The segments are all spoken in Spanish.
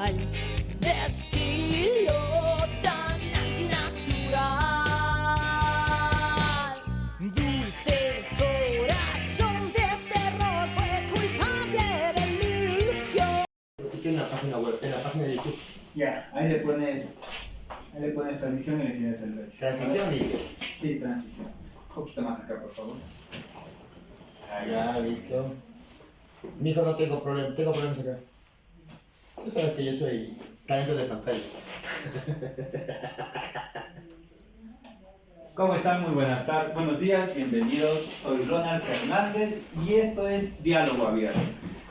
natural, de estilo tan antinatural. Dulce corazón de terror fue culpable de mi ilusión. En la página web, en la página de YouTube. Ya, ahí le pones transmisión y le enseñas el resto. Transición dice. Sí, transición. Un poquito más acá, por favor. Ya, listo. Mijo, no tengo problema, tengo problemas acá. Tú sabes que yo soy talento de pantalla. ¿Cómo están? Muy buenas tardes, buenos días, bienvenidos. Soy Ronald Fernández y esto es Diálogo Abierto.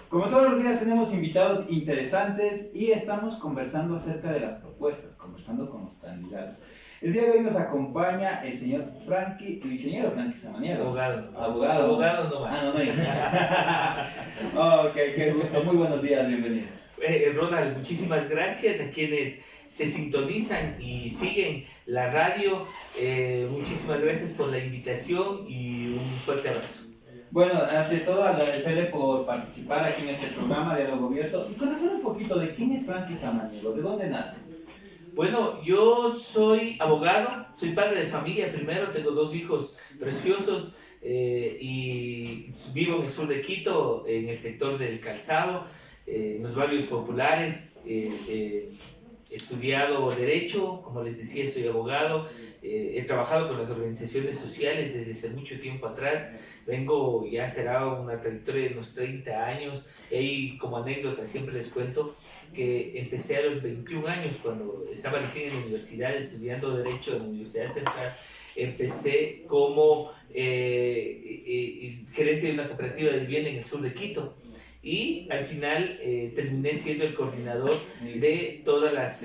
Como todos los días tenemos invitados interesantes y estamos conversando acerca de las propuestas, conversando con los candidatos. El día de hoy nos acompaña el señor Frankie, el ingeniero Frankie Samaniego. Abogado no más. Ok, qué gusto, muy buenos días, bienvenido. Ronald, muchísimas gracias a quienes se sintonizan y siguen la radio. Muchísimas gracias por la invitación y un fuerte abrazo. Bueno, ante todo agradecerle por participar aquí en este programa Diálogo Abierto y conocer un poquito de quién es Frankie Samaniego, de dónde nace. Bueno, yo soy abogado, soy padre de familia primero, tengo 2 hijos preciosos y vivo en el sur de Quito, en el sector del calzado, en los barrios populares. He estudiado Derecho, como les decía, soy abogado, he trabajado con las organizaciones sociales desde hace mucho tiempo atrás, vengo, ya será una trayectoria de unos 30 años, y como anécdota siempre les cuento que empecé a los 21 años, cuando estaba recién en la universidad estudiando Derecho en la Universidad Central. Empecé como gerente de una cooperativa de vivienda en el sur de Quito. Y al final terminé siendo el coordinador de todas las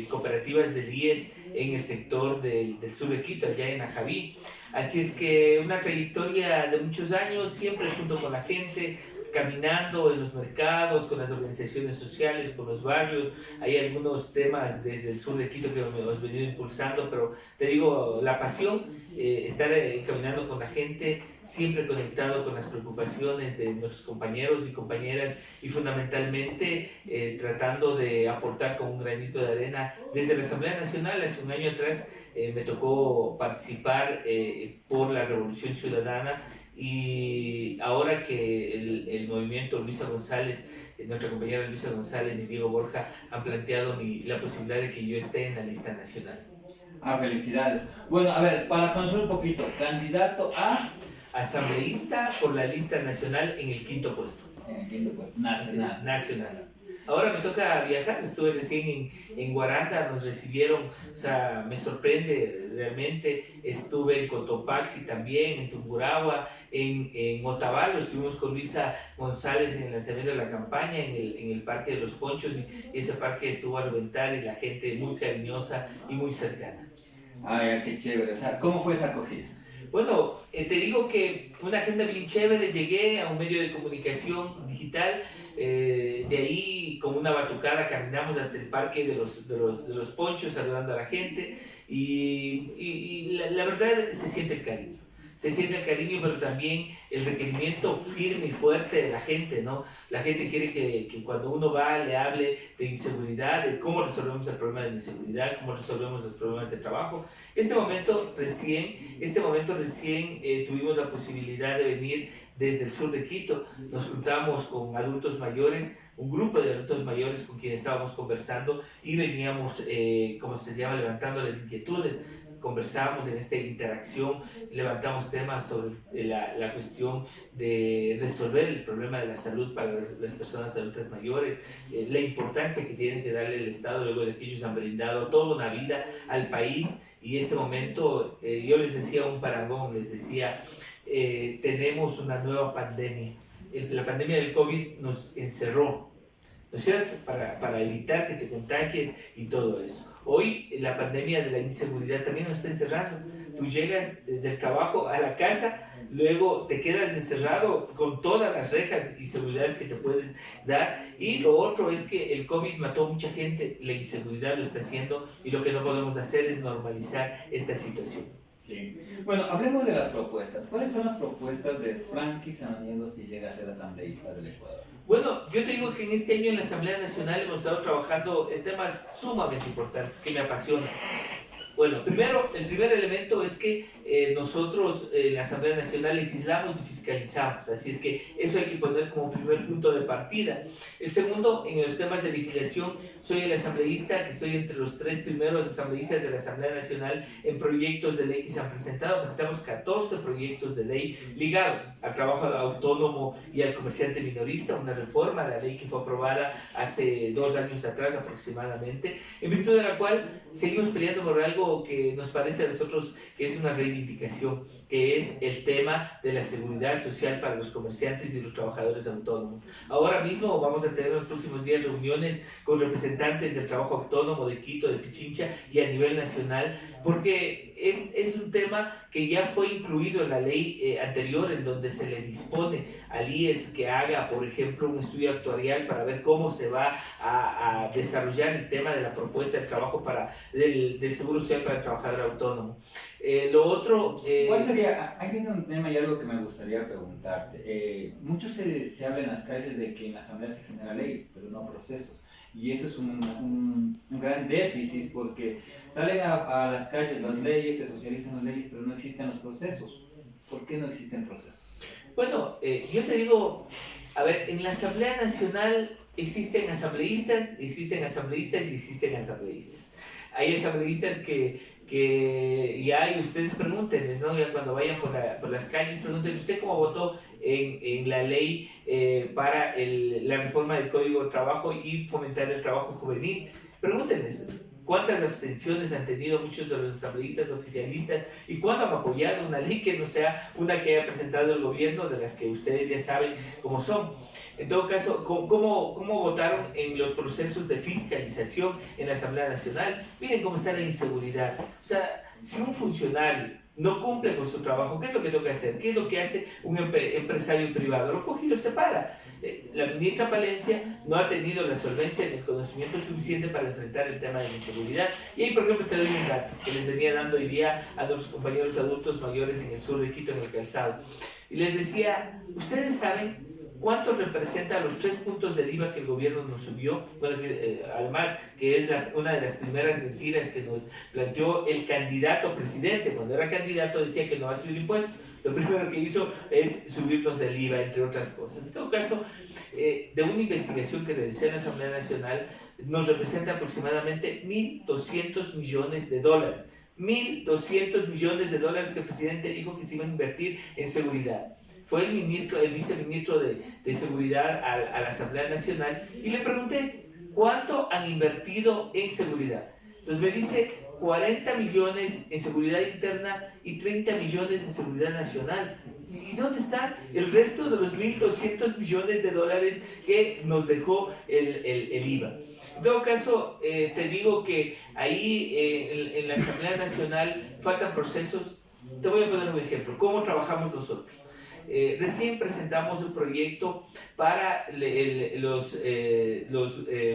cooperativas del IES en el sector del sur de Quito, allá en Ajaví. Así es que una trayectoria de muchos años, siempre junto con la gente, caminando en los mercados, con las organizaciones sociales, con los barrios. Hay algunos temas desde el sur de Quito que hemos venido impulsando, pero te digo, la pasión, estar caminando con la gente, siempre conectado con las preocupaciones de nuestros compañeros y compañeras y fundamentalmente tratando de aportar con un granito de arena. Desde la Asamblea Nacional, hace un año atrás, me tocó participar por la Revolución Ciudadana. Y ahora que el movimiento Luisa González, nuestra compañera Luisa González y Diego Borja han planteado la posibilidad de que yo esté en la lista nacional. Felicidades. Bueno, a ver, para conocer un poquito, candidato a asambleísta por la lista nacional en el 5º puesto. En el 5º puesto, nacional. Nacional. Ahora me toca viajar, estuve recién en Guaranda, nos recibieron, o sea, me sorprende realmente. Estuve en Cotopaxi también, en Tungurahua, en Otavalo, estuvimos con Luisa González en el lanzamiento de la campaña en el Parque de los Ponchos, y ese parque estuvo a reventar y la gente muy cariñosa y muy cercana. Ay, qué chévere, o sea, ¿cómo fue esa acogida? Bueno, te digo que una agenda bien chévere, llegué a un medio de comunicación digital, de ahí con una batucada caminamos hasta el parque de los Ponchos saludando a la gente y la verdad se siente el cariño. Se siente el cariño, pero también el requerimiento firme y fuerte de la gente, ¿no? La gente quiere que cuando uno va le hable de inseguridad, de cómo resolvemos el problema de la inseguridad, cómo resolvemos los problemas de trabajo. Este momento recién tuvimos la posibilidad de venir desde el sur de Quito. Nos juntamos con adultos mayores, un grupo de adultos mayores con quienes estábamos conversando y veníamos, como se llama, levantando las inquietudes. Conversamos en esta interacción, levantamos temas sobre la cuestión de resolver el problema de la salud para las personas adultas mayores, la importancia que tiene que darle el Estado luego de que ellos han brindado toda una vida al país. Y este momento, yo les decía un parangón, les decía, tenemos una nueva pandemia. La pandemia del COVID nos encerró, ¿no es cierto? Para evitar que te contagies y todo eso. Hoy la pandemia de la inseguridad también nos está encerrando. Tú llegas del trabajo a la casa, luego te quedas encerrado con todas las rejas y seguridades que te puedes dar. Y lo otro es que el COVID mató a mucha gente, la inseguridad lo está haciendo y lo que no podemos hacer es normalizar esta situación. Sí. Bueno, hablemos de las propuestas. ¿Cuáles son las propuestas de Frankie Samaniego si llega a ser asambleísta del Ecuador? Bueno, yo te digo que en este año en la Asamblea Nacional hemos estado trabajando en temas sumamente importantes que me apasionan. Bueno, primero, el primer elemento es que nosotros en la Asamblea Nacional legislamos y fiscalizamos, así es que eso hay que poner como primer punto de partida. El segundo, en los temas de legislación, soy el asambleísta que estoy entre los 3 primeros asambleístas de la Asamblea Nacional en proyectos de ley que se han presentado. Presentamos 14 proyectos de ley ligados al trabajo autónomo y al comerciante minorista, una reforma a la ley que fue aprobada hace 2 años atrás aproximadamente, en virtud de la cual seguimos peleando por algo que nos parece a nosotros que es una reivindicación, que es el tema de la seguridad social para los comerciantes y los trabajadores autónomos. Ahora mismo vamos a tener en los próximos días reuniones con representantes del trabajo autónomo de Quito, de Pichincha y a nivel nacional, porque es un tema que ya fue incluido en la ley anterior, en donde se le dispone al IES que haga, por ejemplo, un estudio actuarial para ver cómo se va a desarrollar el tema de la propuesta de trabajo del seguro social para el trabajador autónomo. Lo otro... ¿Cuál sería? Ahí viene un tema y algo que me gustaría preguntarte. Mucho se habla en las calles de que en la Asamblea se generan leyes, pero no procesos. Y eso es un gran déficit porque salen a las calles las leyes, se socializan las leyes, pero no existen los procesos. ¿Por qué no existen procesos? Bueno, yo te digo, a ver, en la Asamblea Nacional existen asambleístas y existen asambleístas. Hay asambleístas que ya, y ustedes pregúntenles, ¿no? Ya cuando vayan por las calles, pregúntenle, ¿usted cómo votó en la ley para la reforma del Código de Trabajo y fomentar el trabajo juvenil? Pregúntenles. ¿Cuántas abstenciones han tenido muchos de los asambleístas oficialistas? ¿Y cuándo han apoyado una ley que no sea una que haya presentado el gobierno, de las que ustedes ya saben cómo son? En todo caso, ¿cómo votaron en los procesos de fiscalización en la Asamblea Nacional? Miren cómo está la inseguridad. O sea, si un funcionario no cumple con su trabajo, ¿qué es lo que toca hacer? ¿Qué es lo que hace un empresario privado? Lo coge y lo separa. La ministra Palencia no ha tenido la solvencia ni el conocimiento suficiente para enfrentar el tema de la inseguridad. Y ahí, por ejemplo, te doy un dato que les venía dando hoy día a nuestros compañeros adultos mayores en el sur de Quito, en el Calzado. Y les decía, ¿ustedes saben cuánto representa los 3 puntos del IVA que el gobierno nos subió? Bueno, además, que es una de las primeras mentiras que nos planteó el candidato presidente. Cuando era candidato decía que no va a subir impuestos. Lo primero que hizo es subirnos el IVA, entre otras cosas. En todo caso, de una investigación que realicé en la Asamblea Nacional, nos representa aproximadamente $1.200 millones. $1.200 millones que el presidente dijo que se iban a invertir en seguridad. Fue el viceministro de Seguridad a la Asamblea Nacional y le pregunté, ¿cuánto han invertido en seguridad? Entonces me dice 40 millones en seguridad interna y 30 millones en seguridad nacional. ¿Y dónde está el resto de los $1.200 millones que nos dejó el IVA? En todo caso, te digo que ahí en la Asamblea Nacional faltan procesos. Te voy a poner un ejemplo. ¿Cómo trabajamos nosotros? Recién presentamos un proyecto para los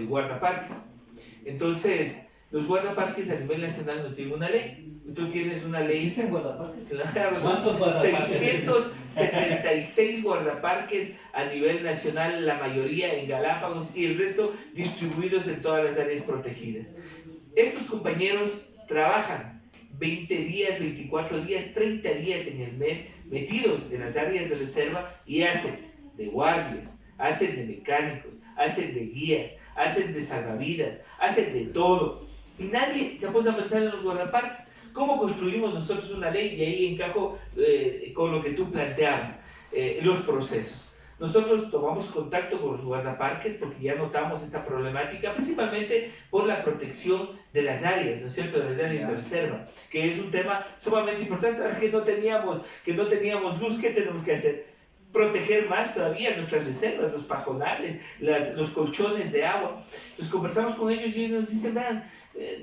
guardaparques. Entonces, los guardaparques a nivel nacional no tienen una ley. Tú tienes una ley. ¿Existen guardaparques? Claro, son ¿Cuántos guardaparques? 676 guardaparques a nivel nacional, la mayoría en Galápagos y el resto distribuidos en todas las áreas protegidas. Estos compañeros trabajan 20 días, 24 días, 30 días en el mes metidos en las áreas de reserva y hacen de guardias, hacen de mecánicos, hacen de guías, hacen de salvavidas, hacen de todo. Y nadie se ha puesto a pensar en los guardaparques. ¿Cómo construimos nosotros una ley? Y ahí encajo con lo que tú planteabas, los procesos. Nosotros tomamos contacto con los guardaparques porque ya notamos esta problemática, principalmente por la protección de las áreas, ¿no es cierto?, de las áreas de reserva, que es un tema sumamente importante. Ahora que no teníamos luz, ¿qué tenemos que hacer? Proteger más todavía nuestras reservas, los pajonales, los colchones de agua. Entonces conversamos con ellos y ellos nos dicen, vean,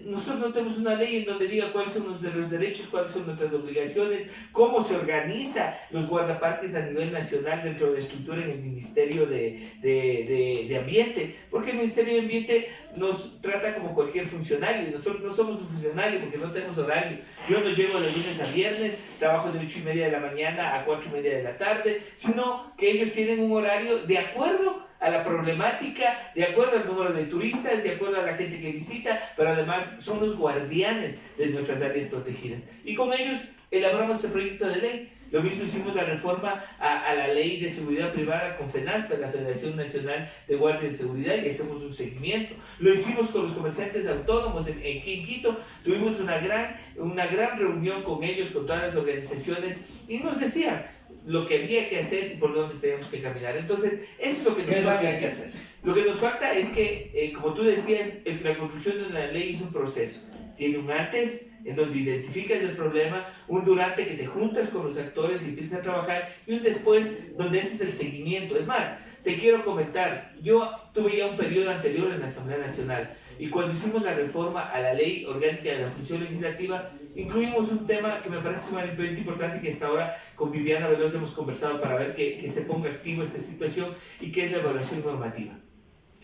nosotros no tenemos una ley en donde diga cuáles son nuestros derechos, cuáles son nuestras obligaciones, cómo se organiza los guardaparques a nivel nacional dentro de la estructura en el Ministerio de Ambiente, porque el Ministerio de Ambiente nos trata como cualquier funcionario, y nosotros no somos un funcionario porque no tenemos horario. Yo no llego de lunes a viernes, trabajo de 8:30 de la mañana a 4:30 de la tarde, sino que ellos tienen un horario de acuerdo a la problemática, de acuerdo al número de turistas, de acuerdo a la gente que visita, pero además son los guardianes de nuestras áreas protegidas. Y con ellos elaboramos este proyecto de ley. Lo mismo hicimos la reforma a la ley de seguridad privada con FENASPE, la Federación Nacional de Guardias de Seguridad, y hacemos un seguimiento. Lo hicimos con los comerciantes autónomos en Quito. Tuvimos una gran reunión con ellos, con todas las organizaciones, y nos decían lo que había que hacer y por dónde teníamos que caminar. Entonces, eso es lo que ¿Qué es lo que hay que hacer? Lo que nos falta es que, como tú decías, la construcción de una ley es un proceso. Tiene un antes, en donde identificas el problema, un durante que te juntas con los actores y empiezas a trabajar, y un después donde haces el seguimiento. Es más, te quiero comentar, yo tuve ya un periodo anterior en la Asamblea Nacional, y cuando hicimos la reforma a la Ley Orgánica de la Función Legislativa, incluimos un tema que me parece sumamente importante, que hasta ahora con Viviana Veloz hemos conversado para ver que se ponga activo esta situación, y que es la evaluación normativa.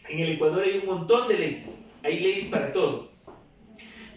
En el Ecuador hay un montón de leyes, hay leyes para todo,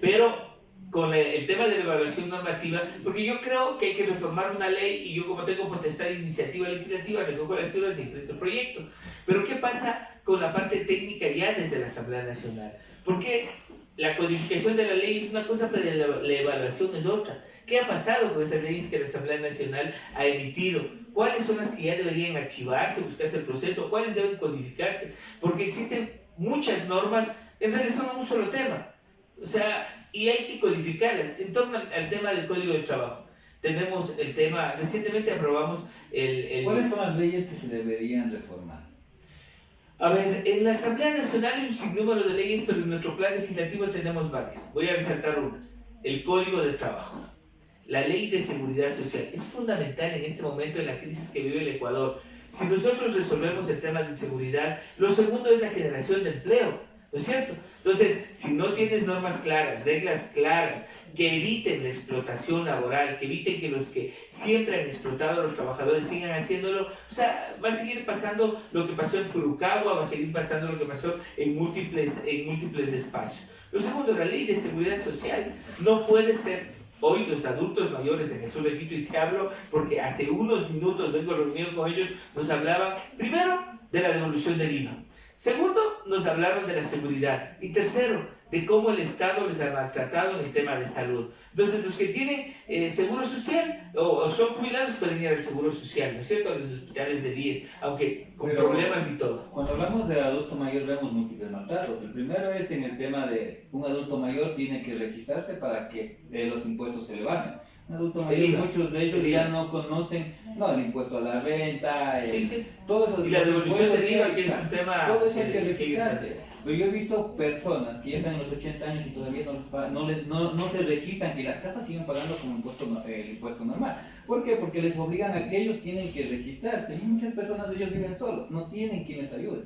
pero con el tema de la evaluación normativa, porque yo creo que hay que reformar una ley, y yo, como tengo potestad de iniciativa legislativa, recojo las firmas y ingreso el proyecto. Pero ¿qué pasa con la parte técnica ya desde la Asamblea Nacional? Porque la codificación de la ley es una cosa, pero la evaluación es otra. ¿Qué ha pasado con esas leyes que la Asamblea Nacional ha emitido? ¿Cuáles son las que ya deberían archivarse, buscarse el proceso? ¿Cuáles deben codificarse? Porque existen muchas normas en relación a un solo tema. O sea, y hay que codificarlas. En torno al tema del Código de Trabajo, tenemos el tema, recientemente aprobamos ¿Cuáles son las leyes que se deberían reformar? A ver, en la Asamblea Nacional hay un sinnúmero de leyes, pero en nuestro plan legislativo tenemos varias. Voy a resaltar una: el Código de Trabajo, la Ley de Seguridad Social. Es fundamental en este momento, en la crisis que vive el Ecuador. Si nosotros resolvemos el tema de inseguridad, lo segundo es la generación de empleo, ¿no es cierto? Entonces, si no tienes normas claras, reglas claras, que eviten la explotación laboral, que eviten que los que siempre han explotado a los trabajadores sigan haciéndolo, o sea, va a seguir pasando lo que pasó en Furukawa, va a seguir pasando lo que pasó en múltiples espacios. Lo segundo, la Ley de Seguridad Social. No puede ser. Hoy los adultos mayores en el sur de Quito, y te hablo porque hace unos minutos vengo reunido con ellos, nos hablaban primero de la devolución del IVA. Segundo, nos hablaron de la seguridad. Y tercero, de cómo el Estado les ha maltratado en el tema de salud. Entonces, los que tienen seguro social o son jubilados pueden ir al seguro social, ¿no es cierto? A los hospitales de 10, aunque con problemas y todo. Cuando hablamos del adulto mayor vemos múltiples maltratos. El primero es en el tema de un adulto mayor tiene que registrarse para que los impuestos se le bajen. Un adulto mayor, muchos de ellos ya no conocen el impuesto a la renta, todo eso. Y la devolución del IVA, que es un tema... Todo eso hay que registrarse. Pero yo he visto personas que ya están en los 80 años y todavía no se registran, y las casas siguen pagando como el impuesto normal. ¿Por qué? Porque les obligan a que ellos tienen que registrarse, y muchas personas de ellos viven solos, no tienen quien les ayude.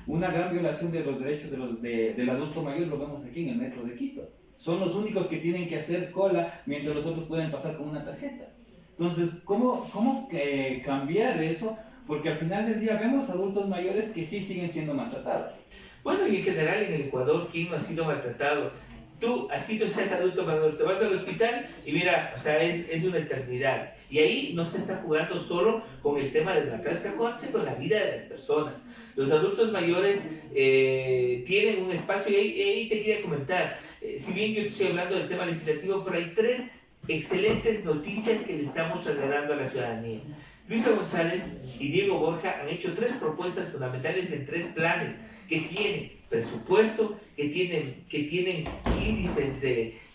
Una gran violación de los derechos del adulto mayor lo vemos aquí en el metro de Quito. Son los únicos que tienen que hacer cola mientras los otros pueden pasar con una tarjeta. Entonces, ¿cómo cambiar eso? Porque al final del día vemos adultos mayores que sí siguen siendo maltratados. Bueno, y en general en el Ecuador, ¿quién no ha sido maltratado? Tú, así tú seas adulto mayor, te vas al hospital y mira, o sea, es una eternidad. Y ahí no se está jugando solo con el tema del maltrato, está jugándose con la vida de las personas. Los adultos mayores tienen un espacio, y ahí te quería comentar, si bien yo te estoy hablando del tema legislativo, pero hay 3 excelentes noticias que le estamos trasladando a la ciudadanía. Luisa González y Diego Borja han hecho 3 propuestas fundamentales en 3 planes que tienen presupuesto, que tienen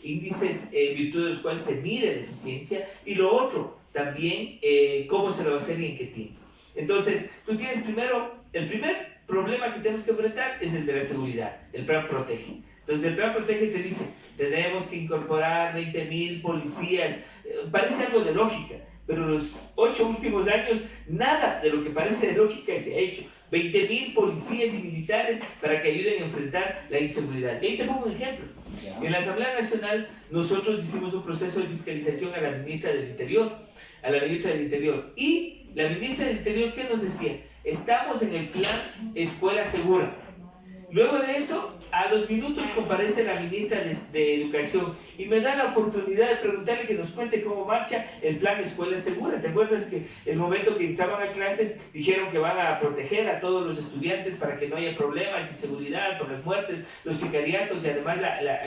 índices en virtud de los cuales se mide la eficiencia, y lo otro también cómo se lo va a hacer y en qué tiempo. Entonces, tú tienes primero, el primer problema que tenemos que enfrentar es el de la seguridad, el Plan Protege. Entonces, el Plan Protege te dice, tenemos que incorporar 20.000 policías, parece algo de lógica, pero los 8 últimos años, nada de lo que parece de lógica se ha hecho. 20.000 policías y militares para que ayuden a enfrentar la inseguridad. Y ahí te pongo un ejemplo. En la Asamblea Nacional nosotros hicimos un proceso de fiscalización a la ministra del Interior. Y la ministra del Interior, ¿qué nos decía? Estamos en el plan Escuela Segura. Luego de eso, A los minutos comparece la ministra de Educación y me da la oportunidad de preguntarle que nos cuente cómo marcha el plan Escuela Segura. ¿Te acuerdas que el momento que entraban a clases dijeron que van a proteger a todos los estudiantes para que no haya problemas, inseguridad por las muertes, los sicariatos y además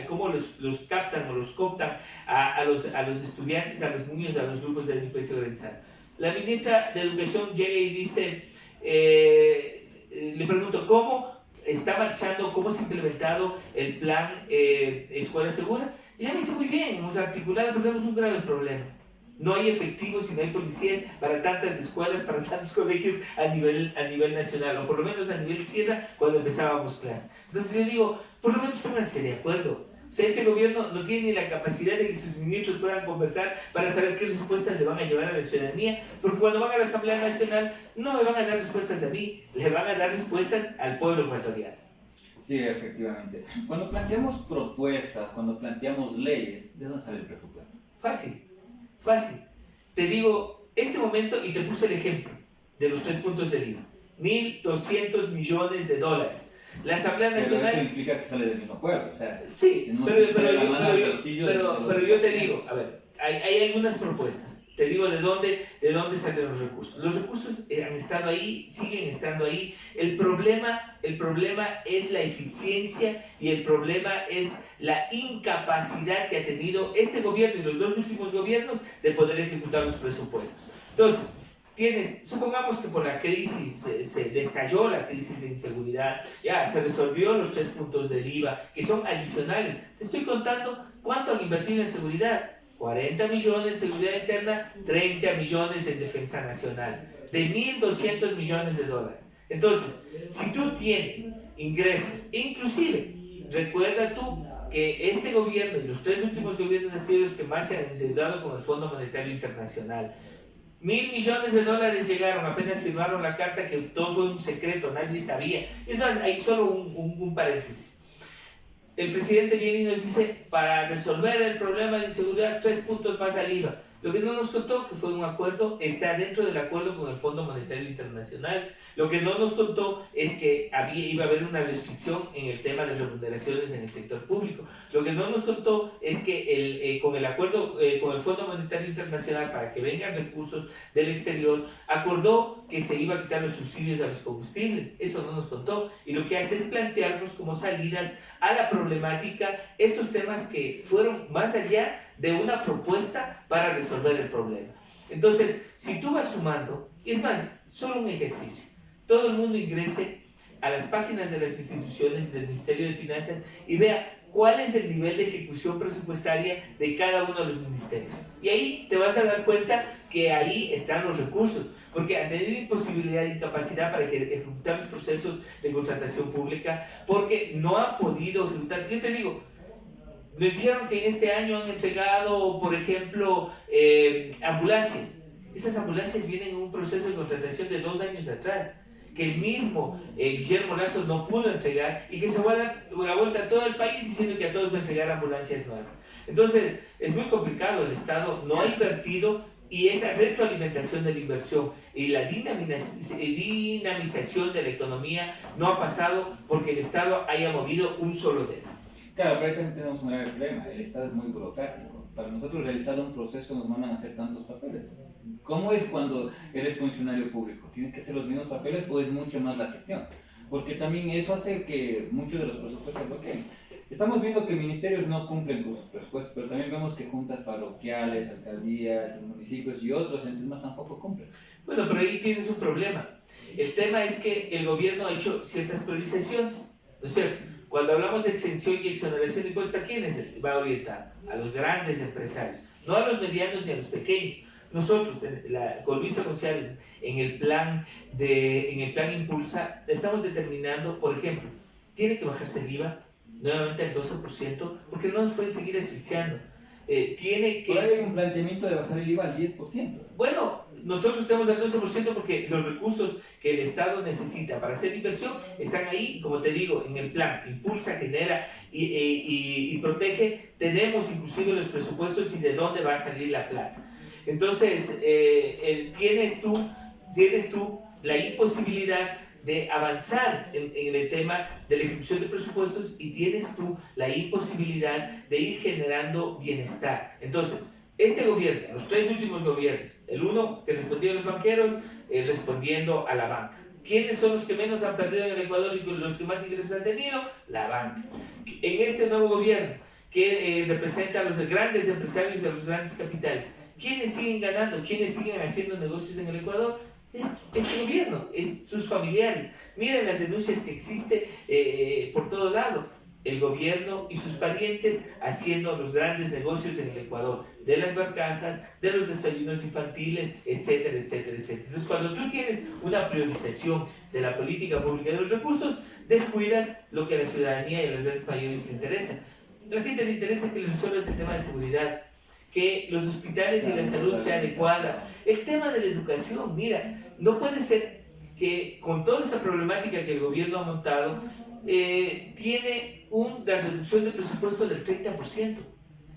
cómo los captan o los cooptan a los estudiantes, a los niños, a los grupos de delincuencia organizada? La ministra de Educación llega y dice, le pregunto, ¿cómo está marchando, cómo se ha implementado el plan Escuela Segura? Y ella me dice, muy bien, hemos articulado, pero tenemos un grave problema. No hay efectivos y no hay policías para tantas escuelas, para tantos colegios a nivel nacional, o por lo menos a nivel sierra cuando empezábamos clases. Entonces yo digo, por lo menos pónganse de acuerdo. O sea, este gobierno no tiene ni la capacidad de que sus ministros puedan conversar para saber qué respuestas le van a llevar a la ciudadanía, porque cuando van a la Asamblea Nacional no me van a dar respuestas a mí, le van a dar respuestas al pueblo ecuatoriano. Sí, efectivamente. Cuando planteamos propuestas, cuando planteamos leyes, ¿de dónde sale el presupuesto? Fácil, fácil. Te digo, este momento, y te puse el ejemplo de los 3 puntos del IVA, $1.200 millones. La Asamblea Nacional... Pero eso implica que sale del mismo pueblo, o sea... Sí, pero yo te digo, digo, a ver, hay algunas propuestas. Te digo de dónde salen los recursos. Los recursos han estado ahí, siguen estando ahí. El problema es la eficiencia y el problema es la incapacidad que ha tenido este gobierno y los 2 últimos gobiernos de poder ejecutar los presupuestos. Entonces, supongamos que por la crisis se estalló la crisis de inseguridad, ya se resolvió los 3 puntos del IVA, que son adicionales. Te estoy contando cuánto han invertido en seguridad. 40 millones en seguridad interna, 30 millones en defensa nacional, de $1.200 millones. Entonces, si tú tienes ingresos, inclusive, recuerda tú que este gobierno y los 3 últimos gobiernos han sido los que más se han endeudado con el Fondo Monetario Internacional. $1.000 millones llegaron, apenas firmaron la carta, que todo fue un secreto, nadie sabía. Es más, hay solo un paréntesis. El presidente viene y nos dice, para resolver el problema de inseguridad, 3 puntos más al IVA. Lo que no nos contó, que fue un acuerdo, está dentro del acuerdo con el Fondo Monetario Internacional. Lo que no nos contó es que iba a haber una restricción en el tema de remuneraciones en el sector público. Lo que no nos contó es que con el acuerdo con el Fondo Monetario Internacional, para que vengan recursos del exterior, acordó que se iba a quitar los subsidios a los combustibles. Eso no nos contó. Y lo que hace es plantearnos como salidas a la problemática estos temas que fueron más allá de una propuesta para resolver el problema. Entonces, si tú vas sumando, y es más, solo un ejercicio, todo el mundo ingrese a las páginas de las instituciones del Ministerio de Finanzas y vea cuál es el nivel de ejecución presupuestaria de cada uno de los ministerios. Y ahí te vas a dar cuenta que ahí están los recursos, porque han tenido imposibilidad e incapacidad para ejecutar los procesos de contratación pública, porque no han podido ejecutar. Yo te digo, les dijeron que en este año han entregado, por ejemplo, ambulancias. Esas ambulancias vienen en un proceso de contratación de 2 años atrás, que el mismo Guillermo Lazo no pudo entregar y que se va a dar la vuelta a todo el país diciendo que a todos va a entregar ambulancias nuevas. Entonces, es muy complicado, el Estado no ha invertido y esa retroalimentación de la inversión y la dinamización de la economía no ha pasado porque el Estado haya movido un solo dedo. Claro, pero ahí también tenemos un grave problema. El Estado es muy burocrático. Para nosotros realizar un proceso nos mandan a hacer tantos papeles. ¿Cómo es cuando eres funcionario público? ¿Tienes que hacer los mismos papeles o es mucho más la gestión? Porque también eso hace que muchos de los presupuestos se bloqueen. Estamos viendo que ministerios no cumplen con sus presupuestos, pero también vemos que juntas parroquiales, alcaldías, municipios y otros entes más tampoco cumplen. Bueno, pero ahí tienes un problema. El tema es que el gobierno ha hecho ciertas priorizaciones, ¿no es cierto? Cuando hablamos de exención y exoneración de impuestos, ¿a quiénes va orientado? A los grandes empresarios, no a los medianos ni a los pequeños. Nosotros, con Luisa González, en el plan Impulsa, estamos determinando, por ejemplo, tiene que bajarse el IVA nuevamente al 12%, porque no nos pueden seguir asfixiando. Tiene que... Por ahí hay un planteamiento de bajar el IVA al 10%. Bueno, nosotros estamos al 12% porque los recursos que el Estado necesita para hacer inversión están ahí, como te digo, en el plan Impulsa, Genera y Protege. Tenemos inclusive los presupuestos y de dónde va a salir la plata. Entonces, tienes tú la imposibilidad de avanzar en el tema de la ejecución de presupuestos y tienes tú la imposibilidad de ir generando bienestar. Entonces, este gobierno, los 3 últimos gobiernos, el uno que respondió a los banqueros, respondiendo a la banca. ¿Quiénes son los que menos han perdido en el Ecuador y los que más ingresos han tenido? La banca. En este nuevo gobierno, que representa a los grandes empresarios de los grandes capitales, ¿quiénes siguen ganando? ¿Quiénes siguen haciendo negocios en el Ecuador? Es este gobierno, es sus familiares. Miren las denuncias que existen por todo lado. El gobierno y sus parientes haciendo los grandes negocios en el Ecuador, de las barcazas, de los desayunos infantiles, etcétera, etcétera, etcétera. Entonces, cuando tú tienes una priorización de la política pública de los recursos, descuidas lo que a la ciudadanía y a las grandes mayores les interesa. A la gente le interesa que le resuelvas el tema de seguridad, que los hospitales y la salud sea adecuada. El tema de la educación, mira, no puede ser que con toda esa problemática que el gobierno ha montado, tiene una reducción de presupuesto del 30%.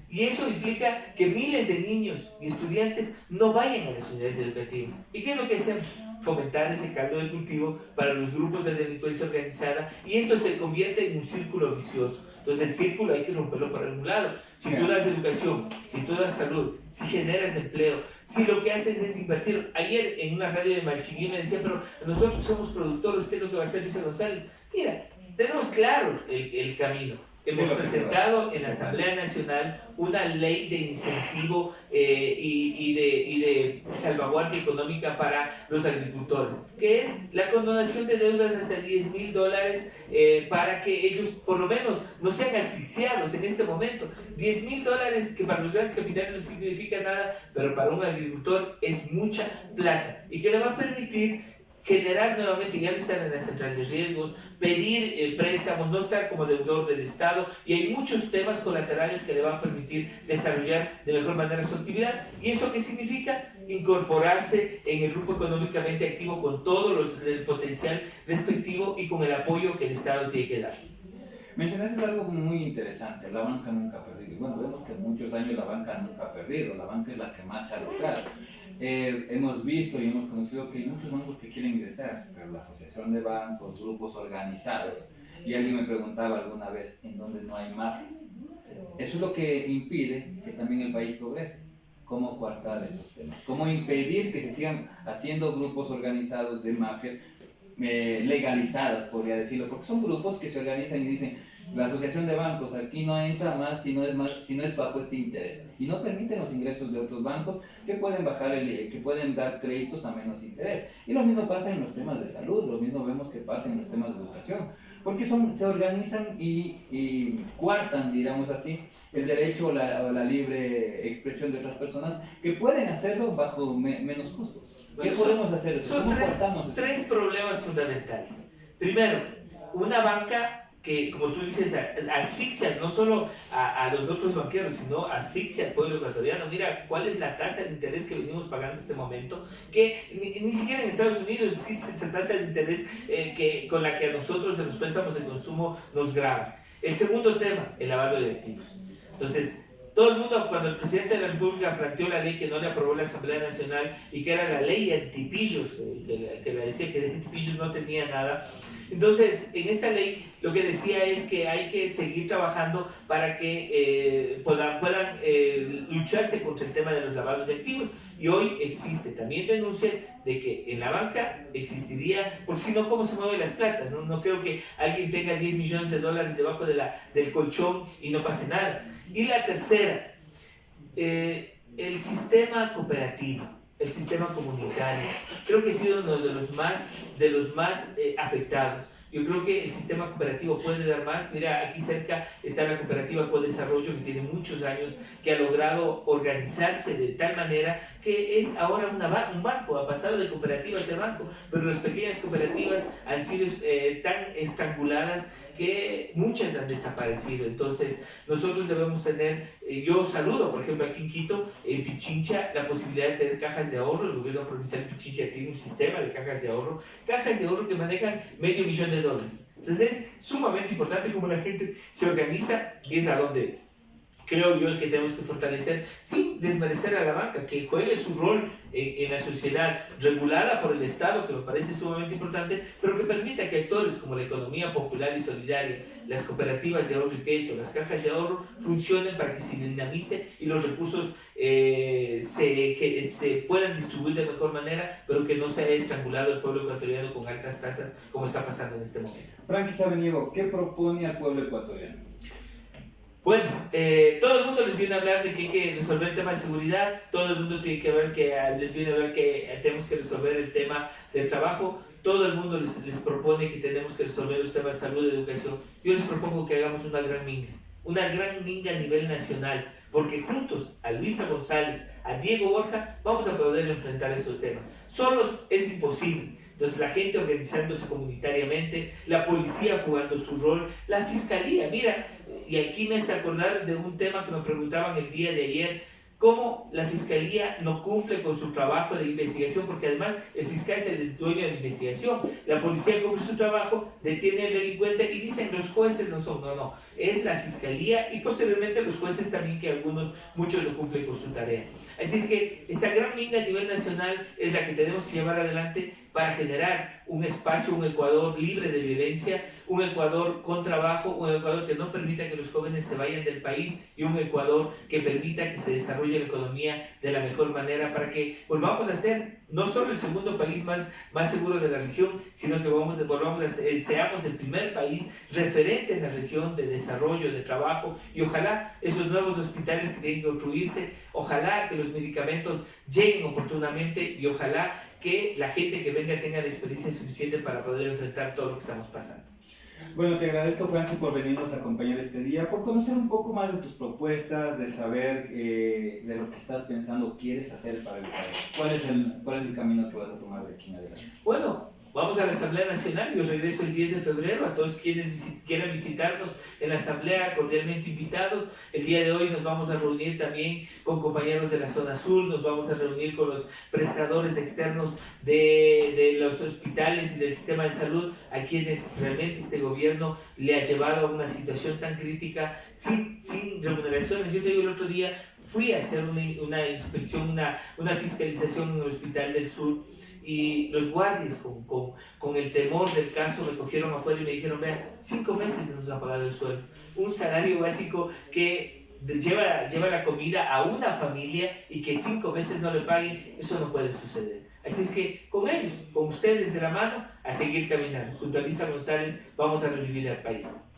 Y eso implica que miles de niños y estudiantes no vayan a las unidades educativas. ¿Y qué es lo que hacemos? Fomentar ese caldo de cultivo para los grupos de delincuencia organizada, y esto se convierte en un círculo vicioso. Entonces el círculo hay que romperlo por algún lado. Si tú das educación, si tú das salud, si generas empleo, si lo que haces es invertir. Ayer en una radio de Malchiguí me decía, pero nosotros somos productores, ¿qué es lo que va a hacer Luis González? Mira, tenemos claro el camino. Hemos presentado en la Asamblea Nacional una ley de incentivo y de salvaguardia económica para los agricultores, que es la condonación de deudas de hasta $10,000 para que ellos por lo menos no sean asfixiados en este momento. $10,000 que para los grandes capitales no significa nada, pero para un agricultor es mucha plata y que le va a permitir generar nuevamente, ya no estar en la central de riesgos, pedir préstamos, no estar como deudor del Estado, y hay muchos temas colaterales que le van a permitir desarrollar de mejor manera su actividad. ¿Y eso qué significa? Incorporarse en el grupo económicamente activo con todo el potencial respectivo y con el apoyo que el Estado tiene que dar. Mencionaste algo muy interesante, la banca nunca ha perdido. Bueno, vemos que en muchos años la banca nunca ha perdido, la banca es la que más se ha logrado. Hemos visto y hemos conocido que hay muchos bancos que quieren ingresar, pero la asociación de bancos, grupos organizados, y alguien me preguntaba alguna vez, ¿en dónde no hay mafias? Eso es lo que impide que también el país progrese. ¿Cómo coartar estos temas? ¿Cómo impedir que se sigan haciendo grupos organizados de mafias legalizadas, podría decirlo? Porque son grupos que se organizan y dicen, la asociación de bancos aquí no entra más si no es bajo este interés, y no permiten los ingresos de otros bancos que pueden que pueden dar créditos a menos interés. Y lo mismo pasa en los temas de salud, lo mismo vemos que pasa en los temas de educación, porque se organizan y coartan, digamos así, el derecho a la libre expresión de otras personas que pueden hacerlo bajo menos costos. ¿Qué podemos hacer? ¿Cómo coartamos eso? Tres problemas fundamentales. Primero, una banca que, como tú dices, asfixia no solo a los otros banqueros, sino asfixia al pueblo ecuatoriano. Mira cuál es la tasa de interés que venimos pagando en este momento, que ni siquiera en Estados Unidos existe esta tasa de interés con la que a nosotros en los préstamos de consumo nos graban. El segundo tema, el lavado de activos. Entonces, todo el mundo, cuando el presidente de la República planteó la ley que no le aprobó la Asamblea Nacional y que era la ley antipillos, que la decía que de antipillos no tenía nada, entonces en esta ley lo que decía es que hay que seguir trabajando para que puedan lucharse contra el tema de los lavados de activos. Y hoy existe también denuncias de que en la banca existiría, porque si no, ¿cómo se mueven las platas? No creo que alguien tenga $10 millones debajo del colchón y no pase nada. Y la tercera, el sistema cooperativo, el sistema comunitario, creo que ha sido uno de los más afectados. Yo creo que el sistema cooperativo puede dar más. Mira, aquí cerca está la cooperativa Codesarrollo, que tiene muchos años, que ha logrado organizarse de tal manera que es ahora un banco, ha pasado de cooperativa a ser banco, pero las pequeñas cooperativas han sido tan estranguladas que muchas han desaparecido. Entonces nosotros debemos tener, yo saludo por ejemplo aquí en Quito, en Pichincha, la posibilidad de tener cajas de ahorro. El gobierno provincial de Pichincha tiene un sistema de cajas de ahorro que manejan $500,000. Entonces es sumamente importante cómo la gente se organiza y es a donde creo yo, el que tenemos que fortalecer, sin desmerecer a la banca, que juegue su rol en la sociedad, regulada por el Estado, que me parece sumamente importante, pero que permita que actores como la economía popular y solidaria, las cooperativas de ahorro y crédito, las cajas de ahorro, funcionen para que se dinamice y los recursos se puedan distribuir de mejor manera, pero que no se haya estrangulado el pueblo ecuatoriano con altas tasas como está pasando en este momento. Frankie Samaniego, ¿qué propone al pueblo ecuatoriano? Bueno, todo el mundo les viene a hablar de que hay que resolver el tema de seguridad, todo el mundo tiene que ver que les viene a hablar que tenemos que resolver el tema del trabajo, todo el mundo les propone que tenemos que resolver los temas de salud y educación. Yo les propongo que hagamos una gran minga a nivel nacional, porque juntos a Luisa González, a Diego Borja, vamos a poder enfrentar estos temas. Solos es imposible. Entonces la gente organizándose comunitariamente, la policía jugando su rol, la fiscalía, mira, y aquí me hace acordar de un tema que me preguntaban el día de ayer, cómo la fiscalía no cumple con su trabajo de investigación, porque además el fiscal es el dueño de la investigación, la policía cumple su trabajo, detiene al delincuente y dicen los jueces no son, no, es la fiscalía y posteriormente los jueces también, que muchos lo cumplen con su tarea. Así es que esta gran línea a nivel nacional es la que tenemos que llevar adelante para generar un espacio, un Ecuador libre de violencia, un Ecuador con trabajo, un Ecuador que no permita que los jóvenes se vayan del país y un Ecuador que permita que se desarrolle la economía de la mejor manera para que volvamos a ser no solo el segundo país más seguro de la región, sino que seamos el primer país referente en la región de desarrollo, de trabajo, y ojalá esos nuevos hospitales que tienen que construirse, ojalá que los medicamentos lleguen oportunamente y ojalá que la gente que venga tenga la experiencia suficiente para poder enfrentar todo lo que estamos pasando. Bueno, te agradezco, Frankie, por venirnos a acompañar este día, por conocer un poco más de tus propuestas, de saber de lo que estás pensando, quieres hacer para el país. ¿Cuál es el camino que vas a tomar de aquí en adelante? Bueno, vamos a la Asamblea Nacional. Yo regreso el 10 de febrero. A todos quienes quieran visitarnos en la Asamblea, cordialmente invitados. El día de hoy nos vamos a reunir también con compañeros de la zona sur, nos vamos a reunir con los prestadores externos de los hospitales y del sistema de salud, a quienes realmente este gobierno le ha llevado a una situación tan crítica, sin remuneraciones. Yo te digo, el otro día fui a hacer una inspección, una fiscalización en el Hospital del Sur, y los guardias con el temor del caso me cogieron afuera y me dijeron, vean, 5 meses nos han pagado el sueldo, un salario básico que lleva la comida a una familia, y que 5 meses no le paguen, eso no puede suceder. Así es que con ellos, con ustedes de la mano, a seguir caminando. Junto a Luisa González vamos a revivir al país.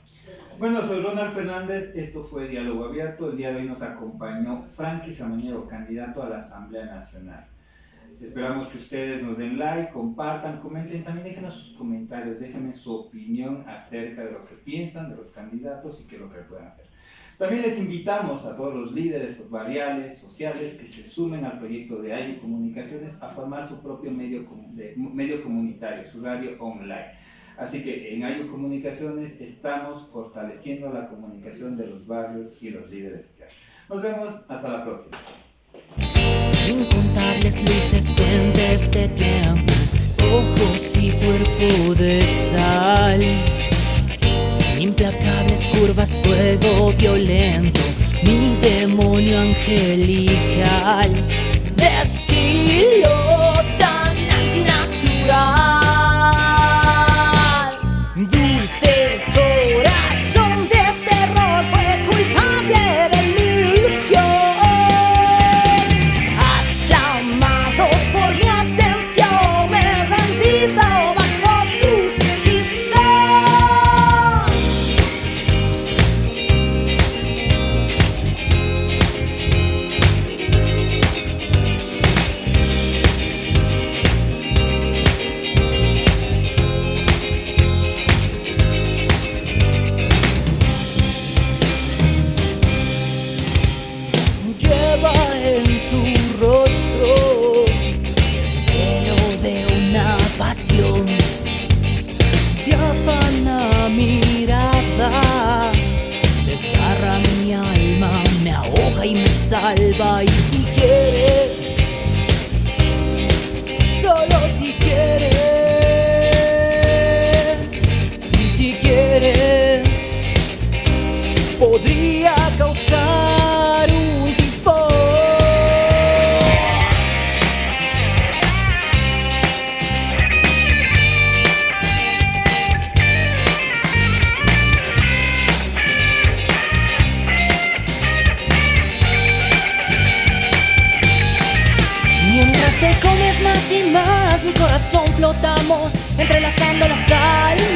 Bueno, soy Ronald Fernández, esto fue Diálogo Abierto. El día de hoy nos acompañó Frankie Samaniego, candidato a la Asamblea Nacional. Esperamos que ustedes nos den like, compartan, comenten, también déjenos sus comentarios, déjenme su opinión acerca de lo que piensan de los candidatos y qué es lo que pueden hacer. También les invitamos a todos los líderes barriales, sociales, que se sumen al proyecto de Ayu Comunicaciones a formar su propio medio comunitario, su radio online. Así que en Ayu Comunicaciones estamos fortaleciendo la comunicación de los barrios y los líderes sociales. Nos vemos, hasta la próxima. Incontables luces, fuentes de tiempo, ojos y cuerpo de sal. Implacables curvas, fuego violento, mi demonio angelical. De estilo tan antinatural. Dulce corazón de terror, fue culpable de mi ilusión. Diáfana mirada, desgarra mi alma, me ahoga y me salva. Y si quieres, solo si quieres, y si quieres, podría causar corazón flotamos, entrelazando la sal.